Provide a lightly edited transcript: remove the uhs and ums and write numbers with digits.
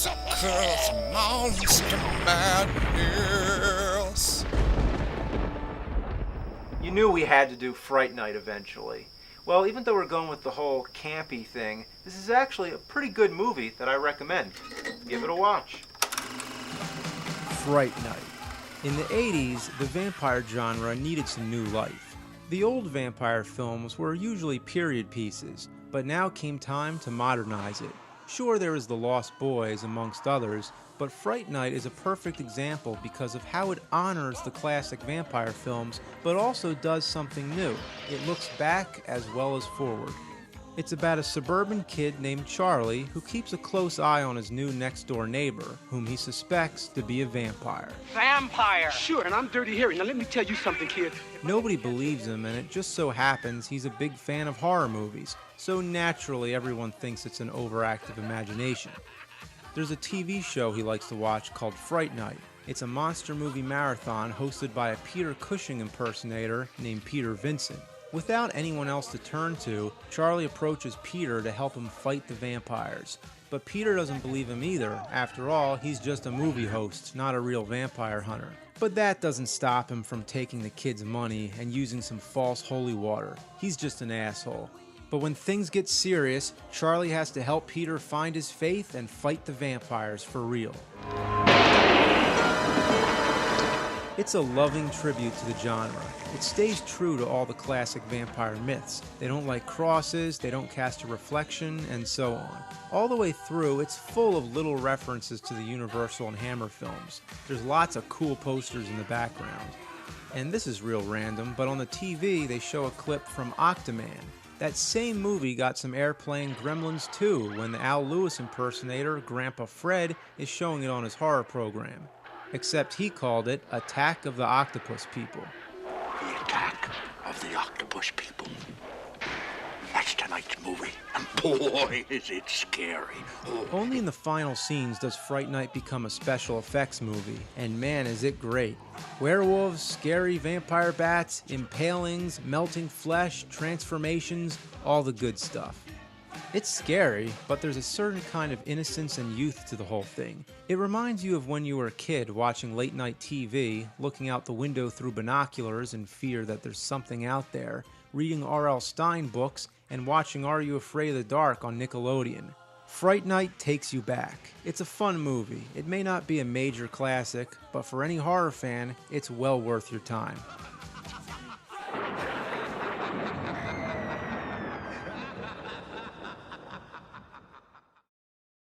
suckers, monster madness. You knew we had to do Fright Night eventually. Well, even though we're going with the whole campy thing, this is actually a pretty good movie that I recommend. Give it a watch. Fright Night. In the 80s, the vampire genre needed some new life. The old vampire films were usually period pieces, but now came time to modernize it. Sure, there is The Lost Boys, amongst others, but Fright Night is a perfect example because of how it honors the classic vampire films, but also does something new. It looks back as well as forward. It's about a suburban kid named Charlie who keeps a close eye on his new next-door neighbor, whom he suspects to be a vampire. Vampire! Sure, and I'm Dirty Harry. Now let me tell you something, kid. Nobody believes him, and it just so happens he's a big fan of horror movies, so naturally everyone thinks it's an overactive imagination. There's a TV show he likes to watch called Fright Night. It's a monster movie marathon hosted by a Peter Cushing impersonator named Peter Vincent. Without anyone else to turn to, Charlie approaches Peter to help him fight the vampires. But Peter doesn't believe him either. After all, he's just a movie host, not a real vampire hunter. But that doesn't stop him from taking the kid's money and using some false holy water. He's just an asshole. But when things get serious, Charlie has to help Peter find his faith and fight the vampires for real. It's a loving tribute to the genre. It stays true to all the classic vampire myths. They don't light crosses, they don't cast a reflection, and so on. All the way through, it's full of little references to the Universal and Hammer films. There's lots of cool posters in the background. And this is real random, but on the TV they show a clip from Octoman. That same movie got some airplay in Gremlins 2 when the Al Lewis impersonator, Grandpa Fred, is showing it on his horror program. Except he called it Attack of the Octopus People. The Attack of the Octopus People. That's tonight's movie, and boy, is it scary. Oh. Only in the final scenes does Fright Night become a special effects movie, and man is it great. Werewolves, scary vampire bats, impalings, melting flesh, transformations, all the good stuff. It's scary, but there's a certain kind of innocence and youth to the whole thing. It reminds you of when you were a kid watching late night TV, looking out the window through binoculars in fear that there's something out there, reading R.L. Stine books, and watching Are You Afraid of the Dark on Nickelodeon. Fright Night takes you back. It's a fun movie. It may not be a major classic, but for any horror fan, it's well worth your time.